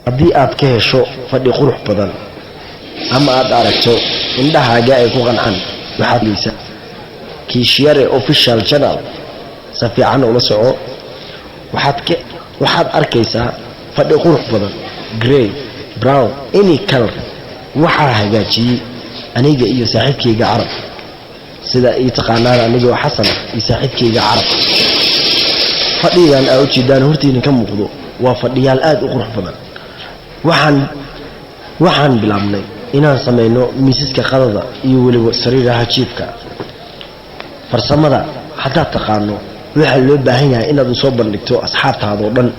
haddii aad ka hesho fadhi qurux badan ama aad aragto indhahaaga ay ku qancaan waxaad leysaa Kishare official channel si fiican ula soco waxaad arkaysaa fadhi qurux badan gray brown any color waxa hagaajiyay aniga iyo saaxiibkayga Carab sida ay taqaanaan aniga Xasan iyo saaxiibkayga Carab fadhigan ay u jeedaan hortiina ka muuqdo waa fadhiyaal aad u qurux badan waxaan bilaabnay inaan sameeyno miisaska qadada iyo waliba sariiraha jiifka farsamada hadaa taqaano waxa loo baahan yahay inaad soo bandhigto asxaabtaada oo dhan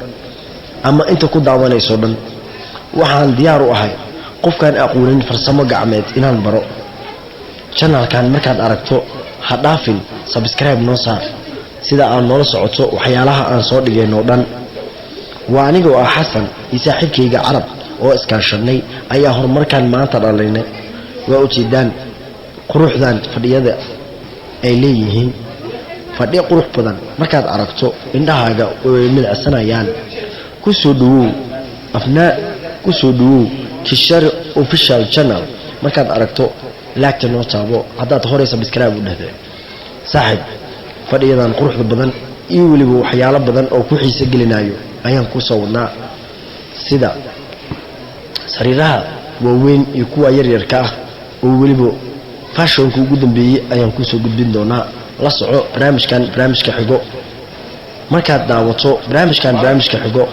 ama inta ku daawanayso dhan waxaan diyaar u ahay qofkan aqoonin farsamo gacmeed inaan baro channelkan markaad aragto ha dhaafin subscribe noo saar sida aan noola socoto waxyaalaha aan soo dhigayno dhan waa aniga oo Xasan iyo saaxiibkayga Carab oo iskaashanay ayaa horumarkan maanta dhalaynay waa u jeedaan quruxdan fadhiyada ay leeyihiin fadhi qurux badan markaad aragto indhahaaga way milcsanayaan ku soo dhawow Kishare official channel markaad aragto laagta noo taabo hadaad hore subscribe u dhahday saaxiib fadhiyadan quruxda badan iyo waliba waxyaalo badan oo ku xiiso gelinayo ayaan ku soo wadnaa sida sariiraha waaweyn iyo kuwa yaryarka ah oo waliba fashionka ugu dambeeyay ayaan ku soo gudbin doonaa la soco barnaamijka xigo markaad daawato barnaamijka xigo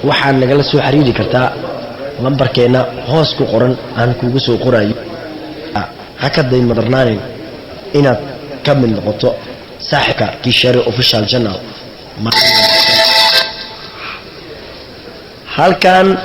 waxaan nagala soo xiriiri kartaa lambarkeena hoos ku qoran aan kugu soo qorayo hakaday madarnaanin inaad ka mid noqoto saaxiibka Kishare official channel halkan